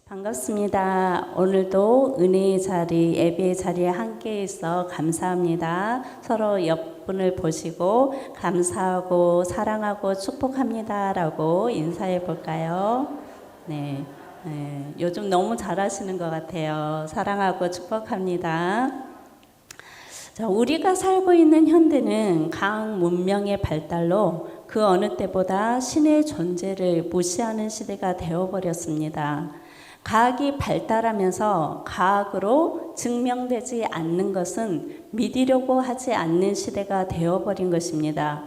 반갑습니다. 오늘도 은혜의 자리, 예배의 자리에 함께 있어 감사합니다. 서로 옆분을 보시고 감사하고 사랑하고 축복합니다라고 인사해 볼까요? 네, 요즘 너무 잘하시는 것 같아요. 사랑하고 축복합니다. 자, 우리가 살고 있는 현대는 과학 문명의 발달로 그 어느 때보다 신의 존재를 무시하는 시대가 되어버렸습니다. 과학이 발달하면서 과학으로 증명되지 않는 것은 믿으려고 하지 않는 시대가 되어버린 것입니다.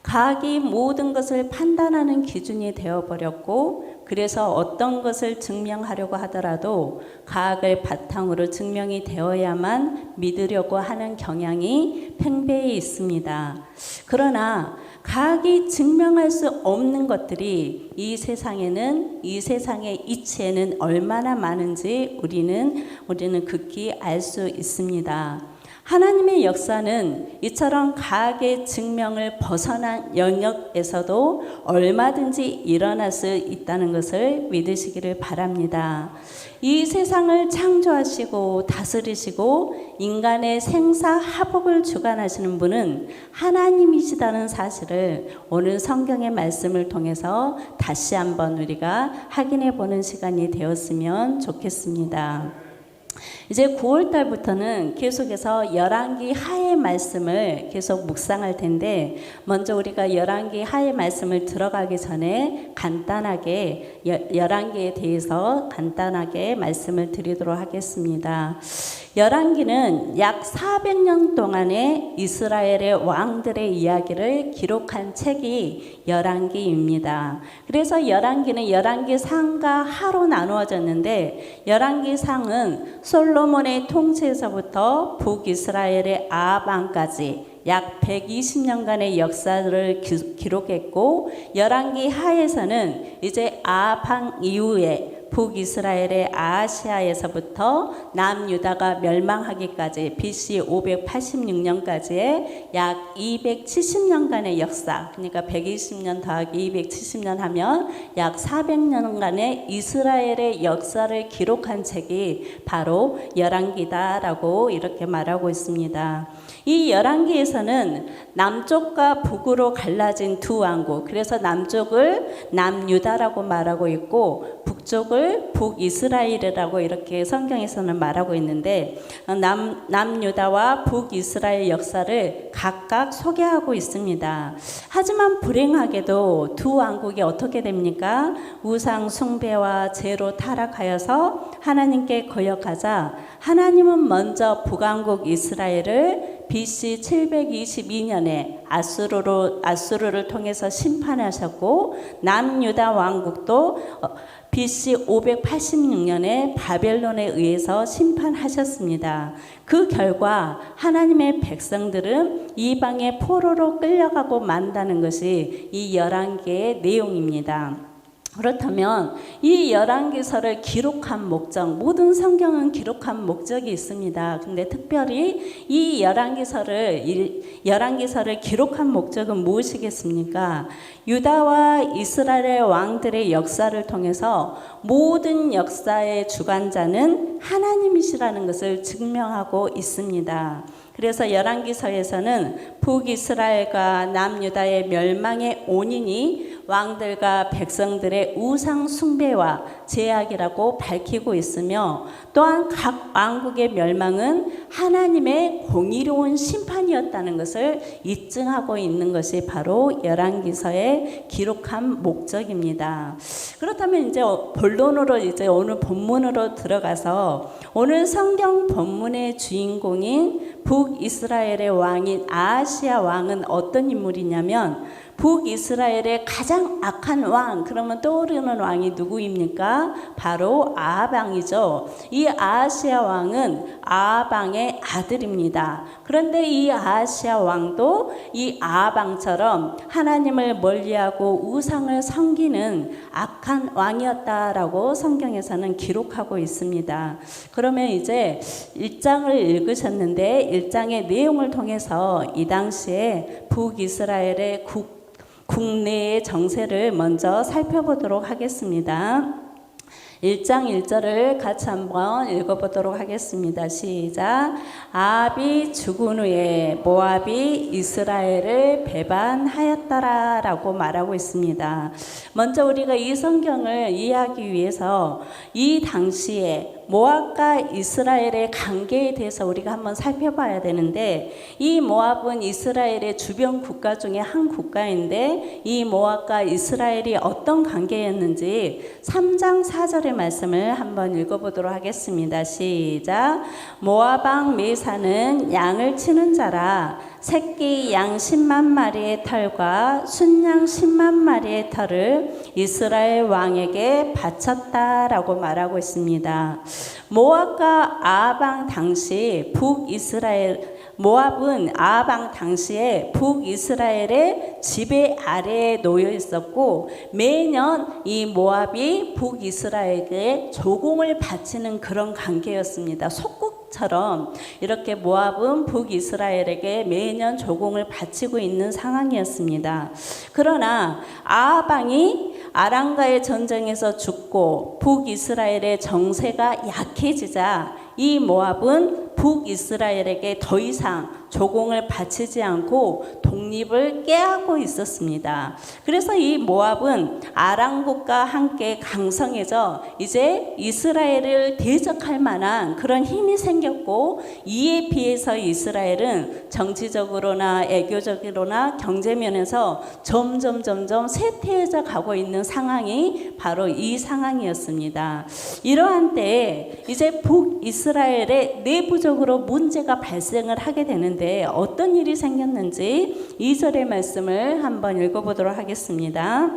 과학이 모든 것을 판단하는 기준이 되어버렸고, 그래서 어떤 것을 증명하려고 하더라도 과학을 바탕으로 증명이 되어야만 믿으려고 하는 경향이 팽배해 있습니다. 그러나 과학이 증명할 수 없는 것들이 이 세상의 이치에는 얼마나 많은지 우리는 극히 알 수 있습니다. 하나님의 역사는 이처럼 과학의 증명을 벗어난 영역에서도 얼마든지 일어날 수 있다는 것을 믿으시기를 바랍니다. 이 세상을 창조하시고 다스리시고 인간의 생사화복을 주관하시는 분은 하나님이시다는 사실을 오늘 성경의 말씀을 통해서 다시 한번 우리가 확인해 보는 시간이 되었으면 좋겠습니다. 이제 9월 달부터는 계속해서 열왕기 하의 말씀을 계속 묵상할 텐데, 먼저 우리가 열왕기 하의 말씀을 들어가기 전에 간단하게 열왕기에 대해서 간단하게 말씀을 드리도록 하겠습니다. 열왕기는 약 400년 동안의 이스라엘의 왕들의 이야기를 기록한 책이 열왕기입니다. 그래서 열왕기는 열왕기상과 하로 나누어졌는데, 열왕기상은 솔로몬의 통치에서부터 북이스라엘의 아합 왕까지 약 120년간의 역사를 기록했고, 열왕기 하에서는 이제 아합 왕 이후에 북이스라엘의 아시아에서부터 남유다가 멸망하기까지 BC 586년까지의 약 270년간의 역사, 그러니까 120년 더하기 270년 하면 약 400년간의 이스라엘의 역사를 기록한 책이 바로 열왕기다라고 이렇게 말하고 있습니다. 이 열왕기에서는 남쪽과 북으로 갈라진 두 왕국, 그래서 남쪽을 남유다라고 말하고 있고 북쪽을 북이스라엘이라고 이렇게 성경에서는 말하고 있는데, 남유다와 북이스라엘 역사를 각각 소개하고 있습니다. 하지만 불행하게도 두 왕국이 어떻게 됩니까? 우상 숭배와 죄로 타락하여서 하나님께 거역하자 하나님은 먼저 북왕국 이스라엘을 BC 722년에 아수르를 통해서 심판하셨고, 남유다 왕국도 BC 586년에 바벨론에 의해서 심판하셨습니다. 그 결과 하나님의 백성들은 이방의 포로로 끌려가고 만다는 것이 이 열왕기의 내용입니다. 그렇다면 이 열왕기서를 기록한 목적, 모든 성경은 기록한 목적이 있습니다. 근데 특별히 이 열왕기서를 기록한 목적은 무엇이겠습니까? 유다와 이스라엘 왕들의 역사를 통해서 모든 역사의 주관자는 하나님이시라는 것을 증명하고 있습니다. 그래서 열왕기서에서는 북이스라엘과 남유다의 멸망의 원인이 왕들과 백성들의 우상 숭배와 죄악이라고 밝히고 있으며, 또한 각 왕국의 멸망은 하나님의 공의로운 심판이었다는 것을 입증하고 있는 것이 바로 열왕기서의 기록한 목적입니다. 그렇다면 이제 본론으로 오늘 본문으로 들어가서 오늘 성경 본문의 주인공인 북이스라엘의 왕인 아하시야 왕은 어떤 인물이냐면, 북이스라엘의 가장 악한 왕, 그러면 떠오르는 왕이 누구입니까? 바로 아합 왕이죠. 이 아하시야 왕은 아합 왕의 아들입니다. 그런데 이 아하시야 왕도 이 아합 왕처럼 하나님을 멀리하고 우상을 섬기는 악한 왕이었다라고 성경에서는 기록하고 있습니다. 그러면 이제 1장을 읽으셨는데 1장의 내용을 통해서 이 당시에 북이스라엘의 국내의 정세를 먼저 살펴보도록 하겠습니다. 1장 1절을 같이 한번 읽어보도록 하겠습니다. 시작. 아합이 죽은 후에 모압이 이스라엘을 배반하였더라 라고 말하고 있습니다. 먼저 우리가 이 성경을 이해하기 위해서 이 당시에 모압과 이스라엘의 관계에 대해서 우리가 한번 살펴봐야 되는데, 이 모압은 이스라엘의 주변 국가 중에 한 국가인데 이 모압과 이스라엘이 어떤 관계였는지 3장 4절의 말씀을 한번 읽어보도록 하겠습니다. 시작. 모압 왕 메사는 양을 치는 자라. 새끼 양 10만 마리의 털과 순양 10만 마리의 털을 이스라엘 왕에게 바쳤다라고 말하고 있습니다. 모압과 아합 왕 당시 모압은 아합 왕 당시에 북이스라엘의 지배 아래에 놓여 있었고, 매년 이 모압이 북이스라엘에게 조공을 바치는 그런 관계였습니다. 속국처럼 이렇게 모압은 북이스라엘에게 매년 조공을 바치고 있는 상황이었습니다. 그러나 아합 왕이 아람과의 전쟁에서 죽고 북이스라엘의 정세가 약해지자 이 모압은 북이스라엘에게 더 이상 조공을 바치지 않고 독립을 깨하고 있었습니다. 그래서 이 모압은 아람국과 함께 강성해져 이제 이스라엘을 대적할 만한 그런 힘이 생겼고, 이에 비해서 이스라엘은 정치적으로나 애교적으로나 경제면에서 점점 쇠퇴해져 가고 있는 상황이 바로 이 상황이었습니다. 이러한 때에 이제 북이스라엘의 내부적으로 문제가 발생을 하게 되는데, 어떤 일이 생겼는지 2절의 말씀을 한번 읽어보도록 하겠습니다.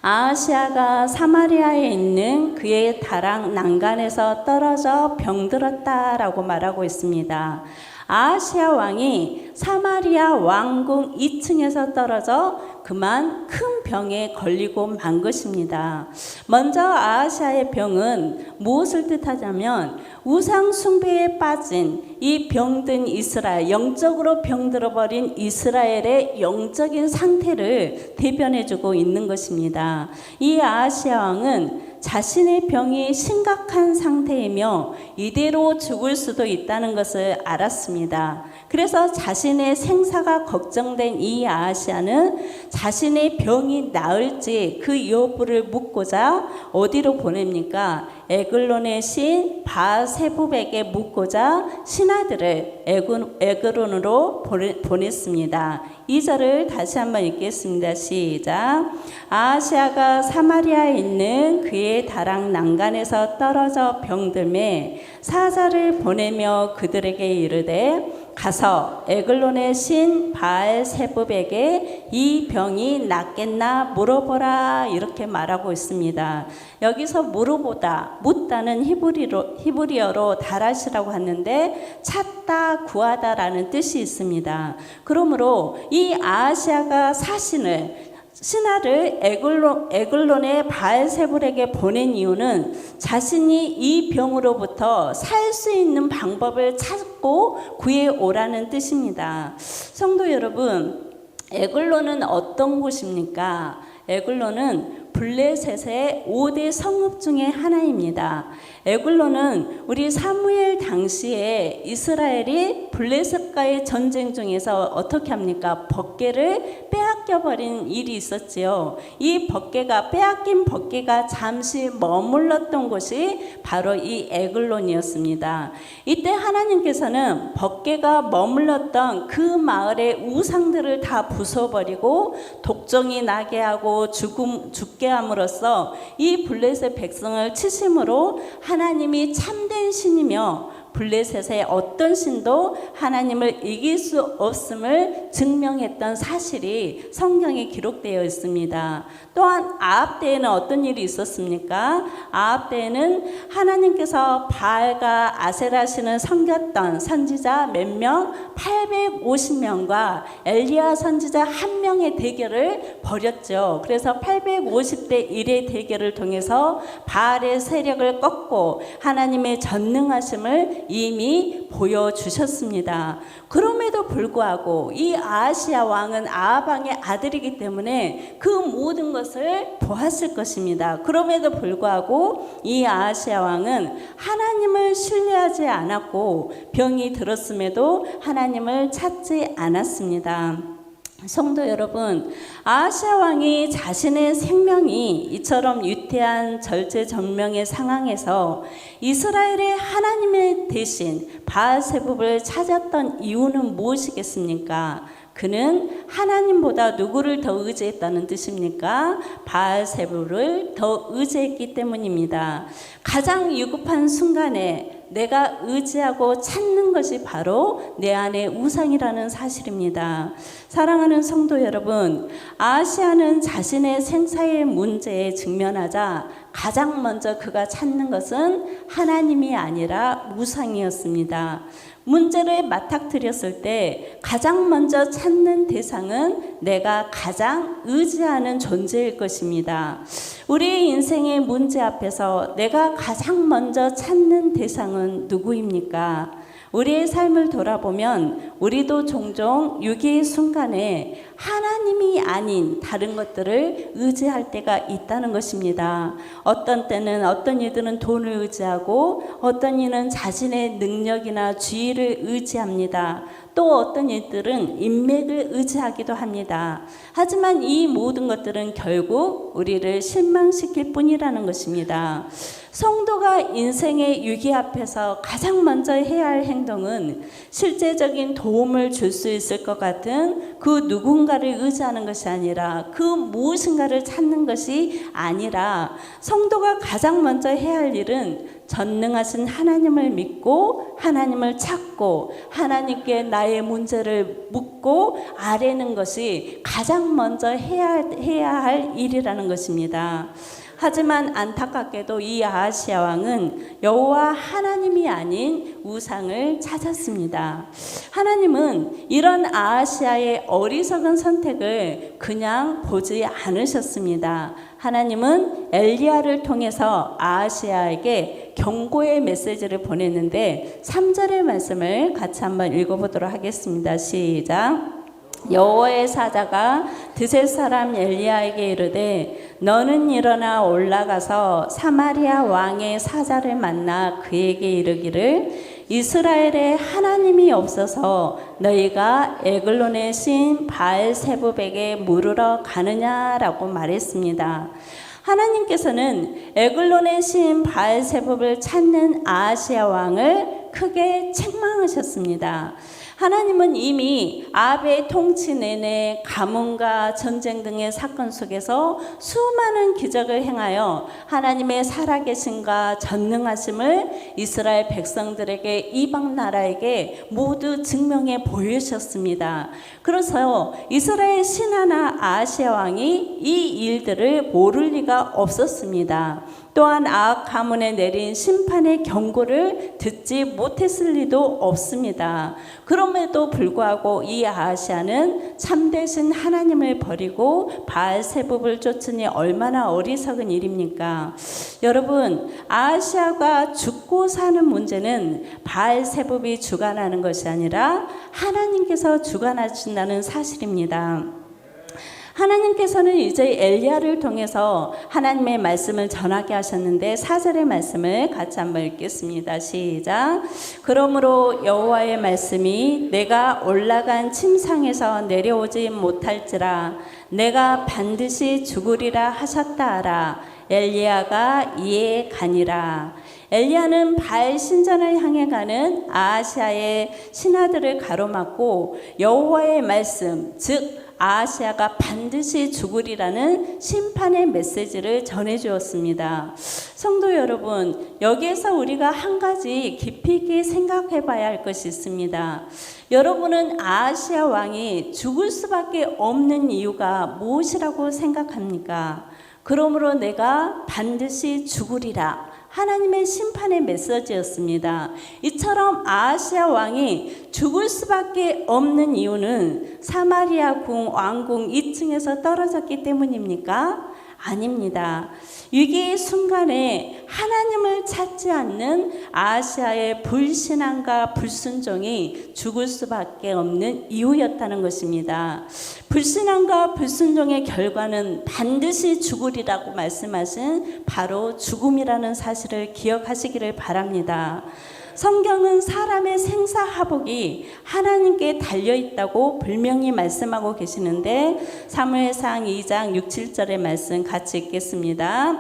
아하시아가 사마리아에 있는 그의 다락 난간에서 떨어져 병들었다라고 말하고 있습니다. 아하시아 왕이 사마리아 왕궁 2층에서 떨어져 그만 큰 병에 걸리고 만 것입니다. 먼저 아하시아의 병은 무엇을 뜻하냐면, 우상 숭배에 빠진 이 병든 이스라엘, 영적으로 병들어버린 이스라엘의 영적인 상태를 대변해주고 있는 것입니다. 이 아하시아 왕은 자신의 병이 심각한 상태이며 이대로 죽을 수도 있다는 것을 알았습니다. 그래서 자신의 생사가 걱정된 이 아하시아는 자신의 병이 나을지 그 여부를 묻고자 어디로 보냅니까? 에글론의 신 바세복에게 묻고자 신하들을 에글론으로 보냈습니다. 2절을 다시 한번 읽겠습니다. 시작. 아하시아가 사마리아에 있는 그의 다락 난간에서 떨어져 병들매 사자를 보내며 그들에게 이르되, 가서 에글론의 신 바알세붑에게 이 병이 낫겠나 물어보라, 이렇게 말하고 있습니다. 여기서 물어보다, 묻다는 히브리어로 다라시라고 하는데 찾다, 구하다라는 뜻이 있습니다. 그러므로 이 아하시아가 신하를 에글론의 바알세불에게 보낸 이유는 자신이 이 병으로부터 살 수 있는 방법을 찾고 구해오라는 뜻입니다. 성도 여러분, 에글론은 어떤 곳입니까? 에글론은 블레셋의 5대 성읍 중에 하나입니다. 에글론은 우리 사무엘 당시에 이스라엘이 블레셋과의 전쟁 중에서 어떻게 합니까? 벗개를 빼앗겨버린 일이 있었지요. 이 빼앗긴 벗개가 잠시 머물렀던 곳이 바로 이 에글론이었습니다. 이때 하나님께서는 벗개가 머물렀던 그 마을의 우상들을 다 부숴버리고 독종이 나게 하고 죽게 함으로써 이 블레셋 백성을 치심으로 하나님이 참된 신이며 블레셋의 어떤 신도 하나님을 이길 수 없음을 증명했던 사실이 성경에 기록되어 있습니다. 또한 아합 때에는 어떤 일이 있었습니까? 아합 때에는 하나님께서 바알과 아세라 신을 섬겼던 선지자 몇 명? 850명과 엘리야 선지자 1명의 대결을 벌였죠. 그래서 850대 1의 대결을 통해서 바알의 세력을 꺾고 하나님의 전능하심을 이미 보여주셨습니다. 그럼에도 불구하고 이 아하시야 왕은 아합 왕의 아들이기 때문에 그 모든 것을 보았을 것입니다. 그럼에도 불구하고 이 아하시야 왕은 하나님을 신뢰하지 않았고 병이 들었음에도 하나님을 찾지 않았습니다. 성도 여러분, 아하시야 왕이 자신의 생명이 이처럼 위태한 절제절명의 상황에서 이스라엘의 하나님의 대신 바알세붑을 찾았던 이유는 무엇이겠습니까? 그는 하나님보다 누구를 더 의지했다는 뜻입니까? 바알세붑을 더 의지했기 때문입니다. 가장 위급한 순간에 내가 의지하고 찾는 것이 바로 내 안의 우상이라는 사실입니다. 사랑하는 성도 여러분, 아하시야는 자신의 생사의 문제에 직면하자 가장 먼저 그가 찾는 것은 하나님이 아니라 우상이었습니다. 문제를 맞닥뜨렸을 때 가장 먼저 찾는 대상은 내가 가장 의지하는 존재일 것입니다. 우리의 인생의 문제 앞에서 내가 가장 먼저 찾는 대상은 누구입니까? 우리의 삶을 돌아보면 우리도 종종 위기의 순간에 하나님이 아닌 다른 것들을 의지할 때가 있다는 것입니다. 어떤 때는 어떤 이들은 돈을 의지하고 어떤 이는 자신의 능력이나 지위를 의지합니다. 또 어떤 이들은 인맥을 의지하기도 합니다. 하지만 이 모든 것들은 결국 우리를 실망시킬 뿐이라는 것입니다. 성도가 인생의 위기 앞에서 가장 먼저 해야 할 행동은 실제적인 도움을 줄 수 있을 것 같은 그 누군가를 의지하는 것이 아니라 그 무엇인가를 찾는 것이 아니라 성도가 가장 먼저 해야 할 일은 전능하신 하나님을 믿고 하나님을 찾고 하나님께 나의 문제를 묻고 아뢰는 것이 가장 먼저 해야 할 일이라는 것입니다. 하지만 안타깝게도 이 아하시야 왕은 여호와 하나님이 아닌 우상을 찾았습니다. 하나님은 이런 아하시야의 어리석은 선택을 그냥 보지 않으셨습니다. 하나님은 엘리야를 통해서 아하시야에게 경고의 메시지를 보냈는데 3절의 말씀을 같이 한번 읽어보도록 하겠습니다. 시작. 여호와의 사자가 드셋 사람 엘리야에게 이르되 너는 일어나 올라가서 사마리아 왕의 사자를 만나 그에게 이르기를 이스라엘에 하나님이 없어서 너희가 에글론의 신 바알세붑에게 물으러 가느냐라고 말했습니다. 하나님께서는 에글론의 신 바알세붑을 찾는 아하시야 왕을 크게 책망하셨습니다. 하나님은 이미 아합의 통치 내내 가뭄과 전쟁 등의 사건 속에서 수많은 기적을 행하여 하나님의 살아계심과 전능하심을 이스라엘 백성들에게 이방 나라에게 모두 증명해 보이셨습니다. 그래서 이스라엘 신하나 아하시야 왕이 이 일들을 모를 리가 없었습니다. 또한 아합 가문에 내린 심판의 경고를 듣지 못했을 리도 없습니다. 그럼에도 불구하고 이 아하시야는 참되신 하나님을 버리고 바알세붑을 쫓으니 얼마나 어리석은 일입니까? 여러분, 아하시야가 죽고 사는 문제는 바알세붑이 주관하는 것이 아니라 하나님께서 주관하신다는 사실입니다. 하나님께서는 이제 엘리야를 통해서 하나님의 말씀을 전하게 하셨는데 4절의 말씀을 같이 한번 읽겠습니다. 시작. 그러므로 여호와의 말씀이 내가 올라간 침상에서 내려오지 못할지라 내가 반드시 죽으리라 하셨다 하라. 엘리야가 이에 가니라. 엘리야는 바알 신전을 향해 가는 아하시야의 신하들을 가로막고 여호와의 말씀, 즉 아하시야가 반드시 죽으리라는 심판의 메시지를 전해주었습니다. 성도 여러분, 여기에서 우리가 한 가지 깊이 있게 생각해 봐야 할 것이 있습니다. 여러분은 아하시야 왕이 죽을 수밖에 없는 이유가 무엇이라고 생각합니까? 그러므로 내가 반드시 죽으리라. 하나님의 심판의 메시지였습니다. 이처럼 아하시야 왕이 죽을 수밖에 없는 이유는 사마리아 왕궁 2층에서 떨어졌기 때문입니까? 아닙니다. 위기의 순간에 하나님을 찾지 하지 않는 아하시아의 불신앙과 불순종이 죽을 수밖에 없는 이유였다는 것입니다. 불신앙과 불순종의 결과는 반드시 죽으리라고 말씀하신 바로 죽음이라는 사실을 기억하시기를 바랍니다. 성경은 사람의 생사화복이 하나님께 달려있다고 분명히 말씀하고 계시는데 사무엘상 2장 6, 7절의 말씀 같이 읽겠습니다.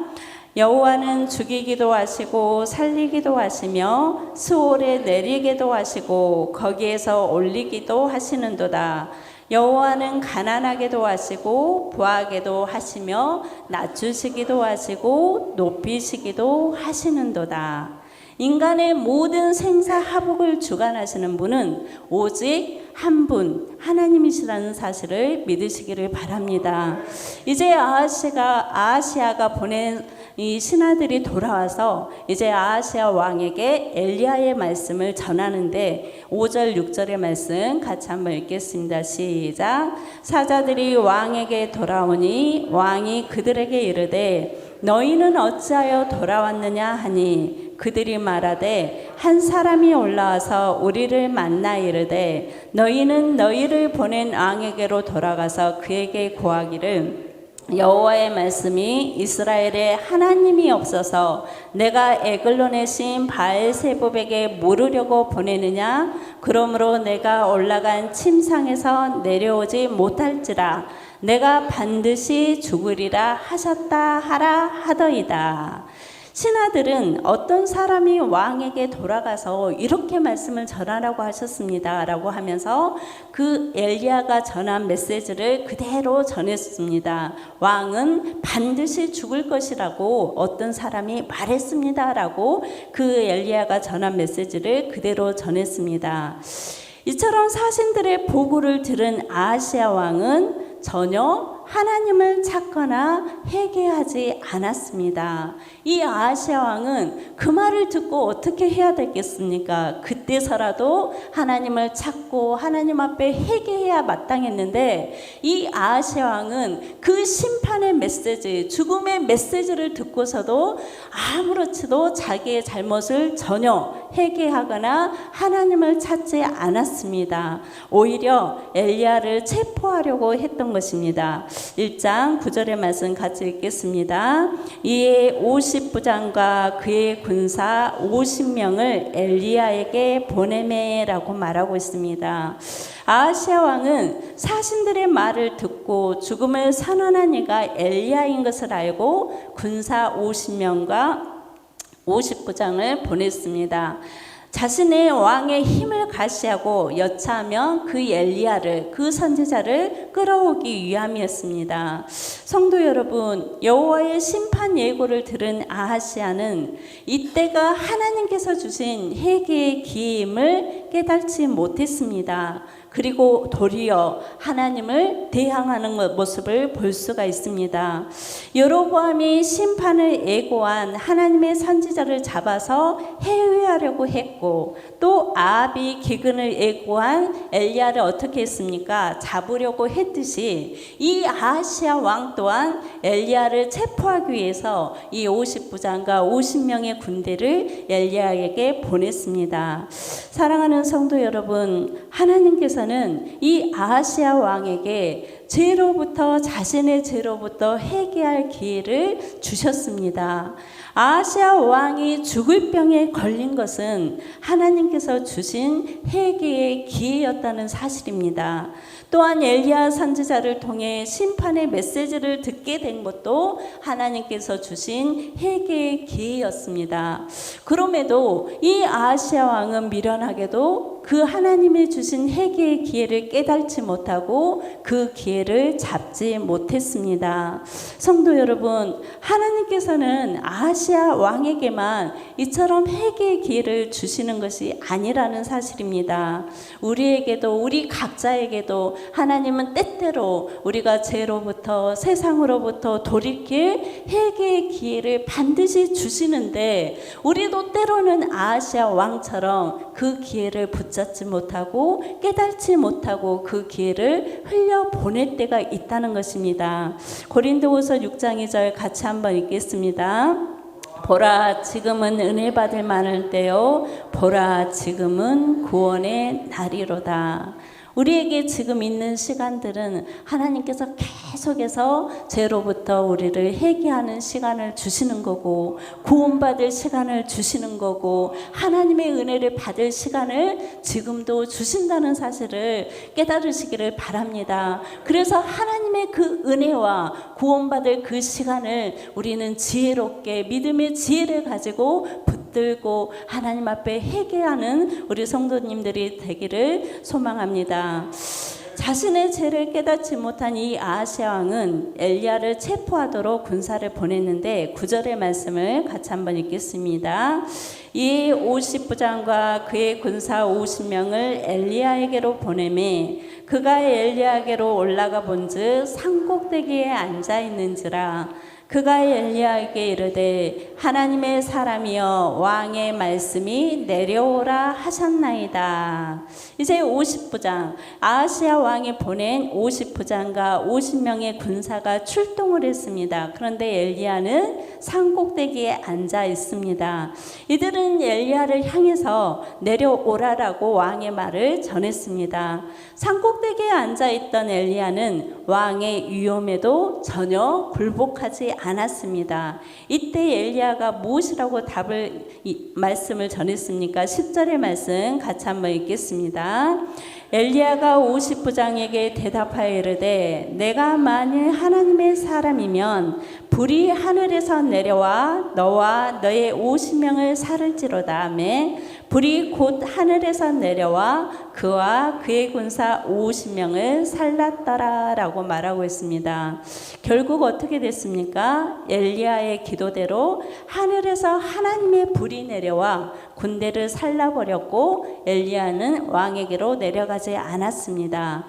여호와는 죽이기도 하시고 살리기도 하시며 수월에 내리기도 하시고 거기에서 올리기도 하시는도다. 여호와는 가난하게도 하시고 부하게도 하시며 낮추시기도 하시고 높이시기도 하시는도다. 인간의 모든 생사화복을 주관하시는 분은 오직 한 분 하나님이시라는 사실을 믿으시기를 바랍니다. 이제 아하시아가 보낸 이 신하들이 돌아와서 이제 아하시아 왕에게 엘리야의 말씀을 전하는데 5절 6절의 말씀 같이 한번 읽겠습니다. 시작. 사자들이 왕에게 돌아오니 왕이 그들에게 이르되 너희는 어찌하여 돌아왔느냐 하니 그들이 말하되 한 사람이 올라와서 우리를 만나 이르되 너희는 너희를 보낸 왕에게로 돌아가서 그에게 고하기를 여호와의 말씀이 이스라엘에 하나님이 없어서 내가 에글로 내신 바알세붑에게 물으려고 보내느냐 그러므로 내가 올라간 침상에서 내려오지 못할지라 내가 반드시 죽으리라 하셨다 하라 하더이다. 신하들은 어떤 사람이 왕에게 돌아가서 이렇게 말씀을 전하라고 하셨습니다 라고 하면서 그 엘리야가 전한 메시지를 그대로 전했습니다. 왕은 반드시 죽을 것이라고 어떤 사람이 말했습니다 라고 그 엘리야가 전한 메시지를 그대로 전했습니다. 이처럼 사신들의 보고를 들은 아하시아 왕은 전혀 하나님을 찾거나 회개하지 않았습니다. 이 아하시아 왕은 그 말을 듣고 어떻게 해야 되겠습니까? 그때서라도 하나님을 찾고 하나님 앞에 회개해야 마땅했는데 이 아하시아 왕은 그 심판의 메시지, 죽음의 메시지를 듣고서도 아무렇지도 자기의 잘못을 전혀 회개하거나 하나님을 찾지 않았습니다. 오히려 엘리야를 체포하려고 했던 것입니다. 1장 9절의 말씀 같이 읽겠습니다. 이에 50부장과 그의 군사 50명을 엘리야에게 보내매라고 말하고 있습니다. 아하시아 왕은 사신들의 말을 듣고 죽음을 선언한 이가 엘리야인 것을 알고 군사 50명과 50부장을 보냈습니다. 자신의 왕의 힘을 가시하고 여차하며 그 엘리야를 그 선지자를 끌어오기 위함이었습니다. 성도 여러분, 여호와의 심판 예고를 들은 아하시아는 이때가 하나님께서 주신 회개의 기회임을 깨닫지 못했습니다. 그리고 도리어 하나님을 대항하는 모습을 볼 수가 있습니다. 여로보암이 심판을 예고한 하나님의 선지자를 잡아서 해외하려고 했고 또 아합이 기근을 예고한 엘리야를 어떻게 했습니까? 잡으려고 했듯이 이 아하시아 왕 또한 엘리야를 체포하기 위해서 이 50부장과 50명의 군대를 엘리야에게 보냈습니다. 사랑하는 성도 여러분, 하나님께서는 이 아하시아 왕에게 자신의 죄로부터 회개할 기회를 주셨습니다. 아하시아 왕이 죽을 병에 걸린 것은 하나님께서 주신 회개의 기회였다는 사실입니다. 또한 엘리야 선지자를 통해 심판의 메시지를 듣게 된 것도 하나님께서 주신 회개의 기회였습니다. 그럼에도 이 아하시아 왕은 미련하게도 그 하나님이 주신 회개의 기회를 깨닫지 못하고 그 기회를 잡지 못했습니다. 성도 여러분, 하나님께서는 아하시아 왕에게만 이처럼 회개의 기회를 주시는 것이 아니라는 사실입니다. 우리에게도, 우리 각자에게도 하나님은 때때로 우리가 죄로부터 세상으로부터 돌이킬 회개의 기회를 반드시 주시는데 우리도 때로는 아하시아 왕처럼 그 기회를 붙잡지 못하고 깨닫지 못하고 그 기회를 흘려보낼 때가 있다는 것입니다. 고린도후서 6장 2절 같이 한번 읽겠습니다. 보라 지금은 은혜 받을 만할 때요 보라 지금은 구원의 날이로다. 우리에게 지금 있는 시간들은 하나님께서 계속해서 죄로부터 우리를 회개하는 시간을 주시는 거고 구원받을 시간을 주시는 거고 하나님의 은혜를 받을 시간을 지금도 주신다는 사실을 깨달으시기를 바랍니다. 그래서 하나님의 그 은혜와 구원받을 그 시간을 우리는 지혜롭게 믿음의 지혜를 가지고 붙들고 하나님 앞에 회개하는 우리 성도님들이 되기를 소망합니다. 자신의 죄를 깨닫지 못한 이 아하시아 왕은 엘리야를 체포하도록 군사를 보냈는데 9절의 말씀을 같이 한번 읽겠습니다. 이 50부장과 그의 군사 50명을 엘리야에게로 보내매 그가 엘리야에게로 올라가 본즉 산꼭대기에 앉아 있는지라. 그가 엘리야에게 이르되 하나님의 사람이여 왕의 말씀이 내려오라 하셨나이다. 이제 50부장 아하시아 왕이 보낸 50부장과 50명의 군사가 출동을 했습니다. 그런데 엘리야는 산꼭대기에 앉아 있습니다. 이들은 엘리야를 향해서 내려오라라고 왕의 말을 전했습니다. 산꼭대기에 앉아 있던 엘리야는 왕의 위험에도 전혀 굴복하지 않았습니다. 이때 엘리야가 무엇이라고 말씀을 전했습니까? 10절의 말씀 같이 한번 읽겠습니다. 엘리야가 50부장에게 대답하여 이르되 내가 만일 하나님의 사람이면 불이 하늘에서 내려와 너와 너의 50명을 살을지로다 하매 불이 곧 하늘에서 내려와 그와 그의 군사 50명을 살랐더라 라고 말하고 있습니다. 결국 어떻게 됐습니까? 엘리야의 기도대로 하늘에서 하나님의 불이 내려와 군대를 살라버렸고 엘리야는 왕에게로 내려가지 않았습니다.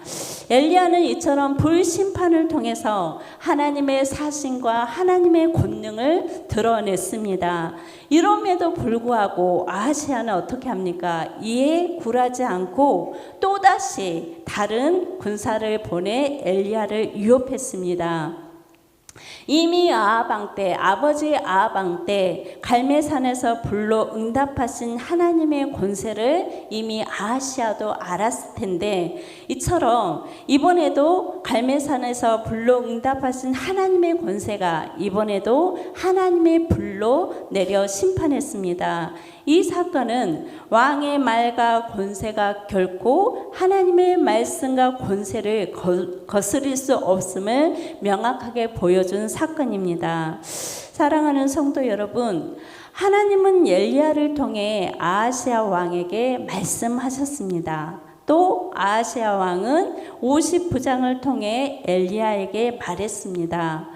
엘리야는 이처럼 불심판을 통해서 하나님의 사신과 하나님의 권능을 드러냈습니다. 이럼에도 불구하고 아하시아는 어떻게 합니까? 이에 굴하지 않고 또다시 다른 군사를 보내 엘리야를 위협했습니다. 이미 아합 때 아버지 아합 때 갈멜산에서 불로 응답하신 하나님의 권세를 이미 아하시아도 알았을 텐데 이처럼 이번에도 갈멜산에서 불로 응답하신 하나님의 권세가 이번에도 하나님의 불로 내려 심판했습니다. 이 사건은 왕의 말과 권세가 결코 하나님의 말씀과 권세를 거스릴 수 없음을 명확하게 보여준 사건입니다. 사랑하는 성도 여러분, 하나님은 엘리야를 통해 아하시아 왕에게 말씀하셨습니다. 또 아하시아 왕은 50부장을 통해 엘리야에게 말했습니다.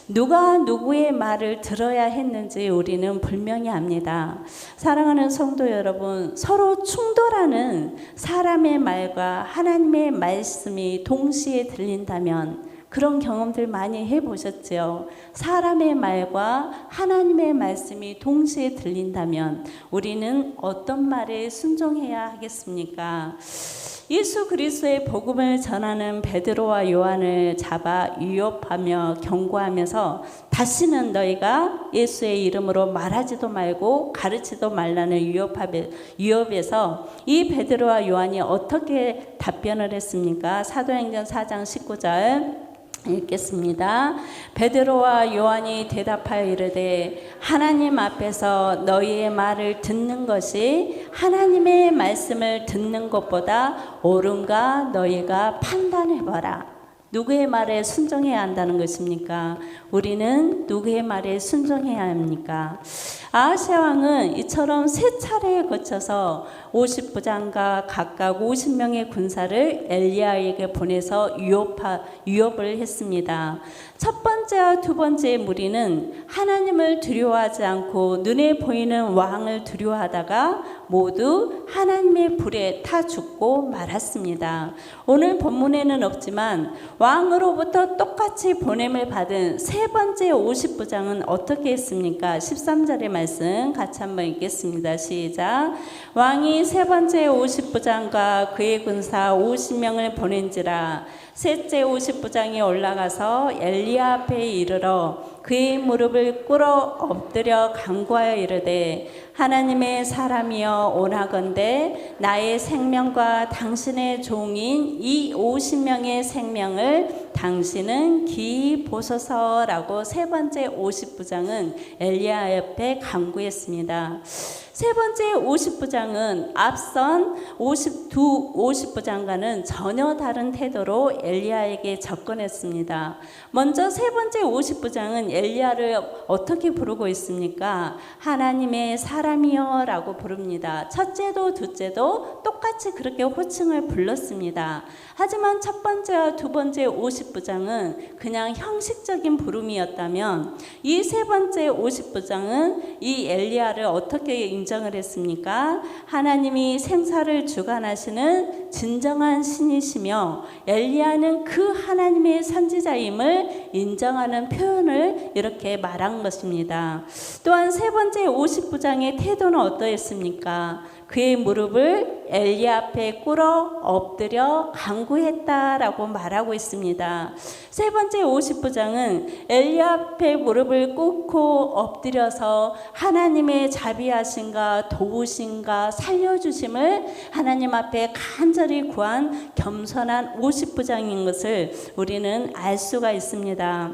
누가 누구의 말을 들어야 했는지 우리는 분명히 압니다. 사랑하는 성도 여러분, 서로 충돌하는 사람의 말과 하나님의 말씀이 동시에 들린다면 그런 경험들 많이 해보셨죠? 사람의 말과 하나님의 말씀이 동시에 들린다면 우리는 어떤 말에 순종해야 하겠습니까? 예수 그리스도의 복음을 전하는 베드로와 요한을 잡아 위협하며 경고하면서 다시는 너희가 예수의 이름으로 말하지도 말고 가르치도 말라는 위협에서 이 베드로와 요한이 어떻게 답변을 했습니까? 사도행전 4장 19절 읽겠습니다. 베드로와 요한이 대답하여 이르되 하나님 앞에서 너희의 말을 듣는 것이 하나님의 말씀을 듣는 것보다 옳은가 너희가 판단해봐라. 누구의 말에 순종해야 한다는 것입니까? 우리는 누구의 말에 순종해야 합니까? 아하시아 왕은 이처럼 세 차례에 거쳐서 50부장과 각각 50명의 군사를 엘리야에게 보내서 위협을 했습니다. 첫 번째와 두 번째의 무리는 하나님을 두려워하지 않고 눈에 보이는 왕을 두려워하다가 모두 하나님의 불에 타 죽고 말았습니다. 오늘 본문에는 없지만 왕으로부터 똑같이 보냄을 받은 세 번째 50부장은 어떻게 했습니까? 13절의 말씀 같이 한번 읽겠습니다. 시작. 왕이 세 번째 50부장과 그의 군사 50명을 보낸지라 셋째 50부장이 올라가서 엘리야 앞에 이르러 그의 무릎을 꿇어 엎드려 간구하여 이르되 하나님의 사람이여 원하건대 나의 생명과 당신의 종인 이 50명의 생명을 당신은 기이 보소서라고 세 번째 50부장은 엘리야 옆에 간구했습니다. 세 번째 50부장은 앞선 50부장과는 전혀 다른 태도로 엘리야에게 접근했습니다. 먼저 세 번째 50부장은 엘리야를 어떻게 부르고 있습니까? 하나님의 사람이여 라고 부릅니다. 첫째도 둘째도 똑같이 그렇게 호칭을 불렀습니다. 하지만 첫 번째와 두 번째 50부장은 그냥 형식적인 부름이었다면 이 세 번째 50부장은 이 엘리야를 어떻게 인정을 했습니까? 하나님이 생사를 주관하시는 진정한 신이시며 엘리야는 그 하나님의 선지자임을 인정하는 표현을 이렇게 말한 것입니다. 또한 세 번째 50부장의 태도는 어떠했습니까? 그의 무릎을 엘리야 앞에 꿇어 엎드려 간구했다라고 말하고 있습니다. 세 번째 50부장은 엘리야 앞에 무릎을 꿇고 엎드려서 하나님의 자비하심과 도우심과 살려주심을 하나님 앞에 간절히 구한 겸손한 50부장인 것을 우리는 알 수가 있습니다.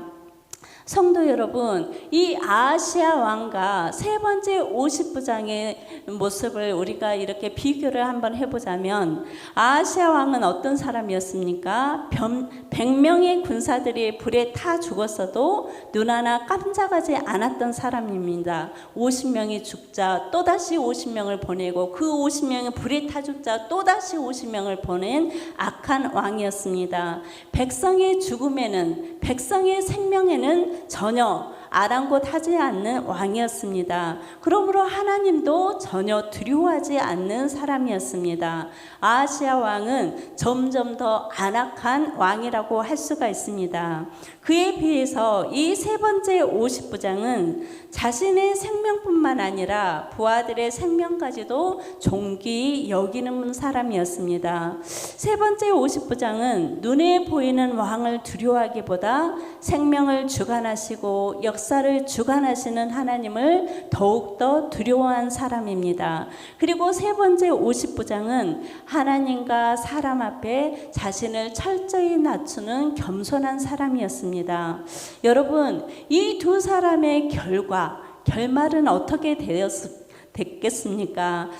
성도 여러분, 이 아하시야 왕과 세 번째 50부장의 모습을 우리가 이렇게 비교를 한번 해보자면 아하시야 왕은 어떤 사람이었습니까? 100명의 군사들이 불에 타 죽었어도 눈 하나 깜짝하지 않았던 사람입니다. 50명이 죽자 또다시 50명을 보내고 그 50명이 불에 타 죽자 또다시 50명을 보낸 악한 왕이었습니다. 백성의 죽음에는, 백성의 생명에는 전혀 아랑곳하지 않는 왕이었습니다. 그러므로 하나님도 전혀 두려워하지 않는 사람이었습니다. 아하시야 왕은 점점 더 안악한 왕이라고 할 수가 있습니다. 그에 비해서 이 세 번째 50부장은 자신의 생명뿐만 아니라 부하들의 생명까지도 존귀히 여기는 사람이었습니다. 세 번째 50부장은 눈에 보이는 왕을 두려워하기보다 생명을 주관하시고 역사를 주관하시는 하나님을 더욱더 두려워한 사람입니다. 그리고 세 번째 50부장은 하나님과 사람 앞에 자신을 철저히 낮추는 겸손한 사람이었습니다. 여러분, 이 두 사람의 결말은 어떻게 됐겠습니까?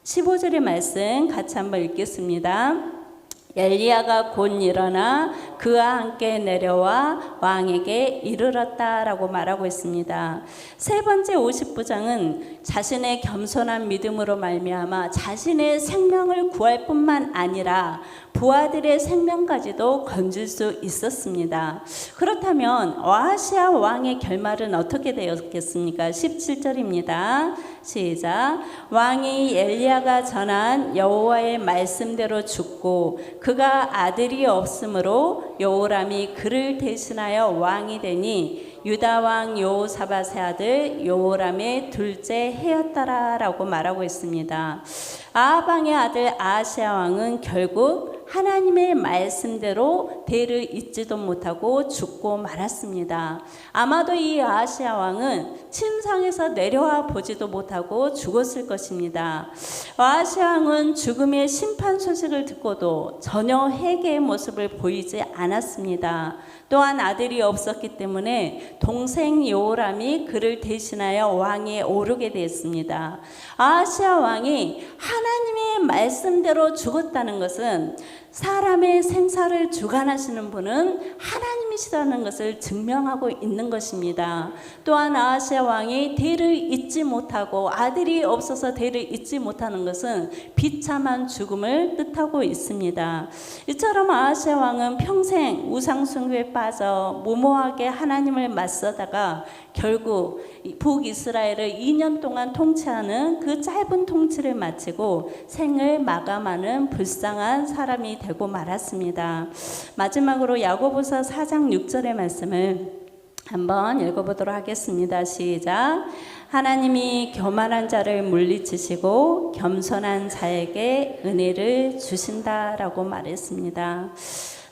15절의 말씀 같이 한번 읽겠습니다. 엘리야가 곧 일어나 그와 함께 내려와 왕에게 이르렀다라고 말하고 있습니다. 세 번째 50부장은 자신의 겸손한 믿음으로 말미암아 자신의 생명을 구할 뿐만 아니라 부하들의 생명까지도 건질 수 있었습니다. 그렇다면 아하시야 왕의 결말은 어떻게 되었겠습니까? 17절입니다. 시작. 왕이 엘리야가 전한 여호와의 말씀대로 죽고 그가 아들이 없으므로 여호람이 그를 대신하여 왕이 되니 유다 왕 여호사밧의 아들 여호람의 둘째 해였더라라고 말하고 있습니다. 아합 왕의 아들 아하시야 왕은 결국 하나님의 말씀대로 대를 잇지도 못하고 죽고 말았습니다. 아마도 이 아하시야 왕은 침상에서 내려와 보지도 못하고 죽었을 것입니다. 아하시야 왕은 죽음의 심판 소식을 듣고도 전혀 회개의 모습을 보이지 않았습니다. 또한 아들이 없었기 때문에 동생 여호람이 그를 대신하여 왕위에 오르게 되었습니다. 아하시야 왕이 하나님의 말씀대로 죽었다는 것은 사람의 생사를 주관하시는 분은 하나님이시라는 것을 증명하고 있는 것입니다. 또한 아하시야 왕이 대를 잇지 못하고 아들이 없어서 대를 잇지 못하는 것은 비참한 죽음을 뜻하고 있습니다. 이처럼 아하시야 왕은 평생 우상숭배에 빠져 무모하게 하나님을 맞서다가 결국 북이스라엘을 2년 동안 통치하는 그 짧은 통치를 마치고 생을 마감하는 불쌍한 사람이 되고 말았습니다. 마지막으로 야고보서 4장 6절의 말씀을 한번 읽어보도록 하겠습니다. 시작. 하나님이 교만한 자를 물리치시고 겸손한 자에게 은혜를 주신다라고 말했습니다.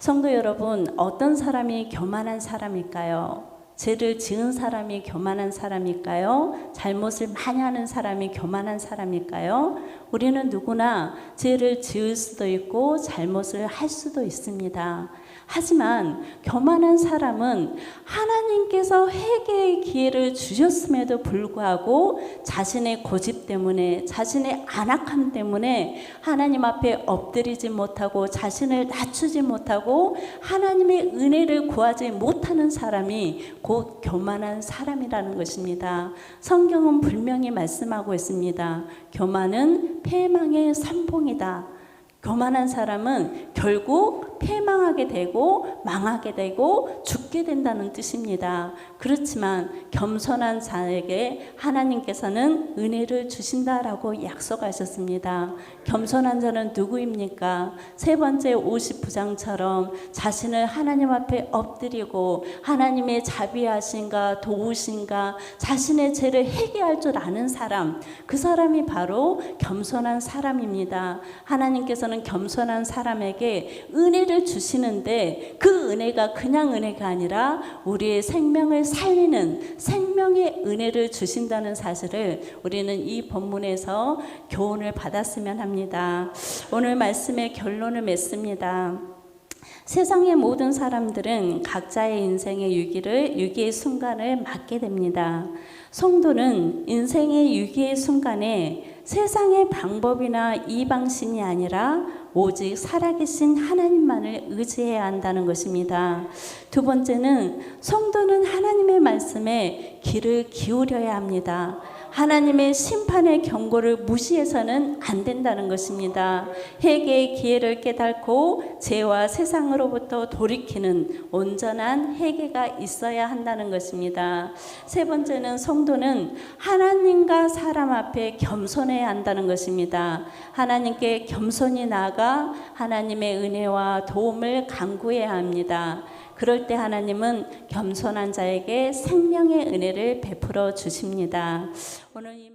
성도 여러분, 어떤 사람이 교만한 사람일까요? 죄를 지은 사람이 교만한 사람일까요? 잘못을 많이 하는 사람이 교만한 사람일까요? 우리는 누구나 죄를 지을 수도 있고 잘못을 할 수도 있습니다. 하지만 교만한 사람은 하나님께서 회개의 기회를 주셨음에도 불구하고 자신의 고집 때문에, 자신의 안악함 때문에 하나님 앞에 엎드리지 못하고 자신을 낮추지 못하고 하나님의 은혜를 구하지 못하는 사람이 곧 교만한 사람이라는 것입니다. 성경은 분명히 말씀하고 있습니다. 교만은 패망의 선봉이다. 교만한 사람은 결국 패망하게 되고 망하게 되고 죽게 된다는 뜻입니다. 그렇지만 겸손한 자에게 하나님께서는 은혜를 주신다라고 약속하셨습니다. 겸손한 자는 누구입니까? 세 번째 50부장처럼 자신을 하나님 앞에 엎드리고 하나님의 자비하신가 도우신가 자신의 죄를 회개할 줄 아는 사람, 그 사람이 바로 겸손한 사람입니다. 하나님께서는 겸손한 사람에게 은혜를 주시는데 그 은혜가 그냥 은혜가 아니라 우리의 생명을 살리는 생명의 은혜를 주신다는 사실을 우리는 이 본문에서 교훈을 받았으면 합니다. 오늘 말씀의 결론을 맺습니다. 세상의 모든 사람들은 각자의 인생의 위기의 순간을 맞게 됩니다. 성도는 인생의 위기의 순간에 세상의 방법이나 이방신이 아니라 오직 살아계신 하나님만을 의지해야 한다는 것입니다. 두 번째는 성도는 하나님의 말씀에 귀를 기울여야 합니다. 하나님의 심판의 경고를 무시해서는 안 된다는 것입니다. 회개의 기회를 깨닫고 죄와 세상으로부터 돌이키는 온전한 회개가 있어야 한다는 것입니다. 세 번째는 성도는 하나님과 사람 앞에 겸손해야 한다는 것입니다. 하나님께 겸손히 나아가 하나님의 은혜와 도움을 간구해야 합니다. 그럴 때 하나님은 겸손한 자에게 생명의 은혜를 베풀어 주십니다. 오늘 이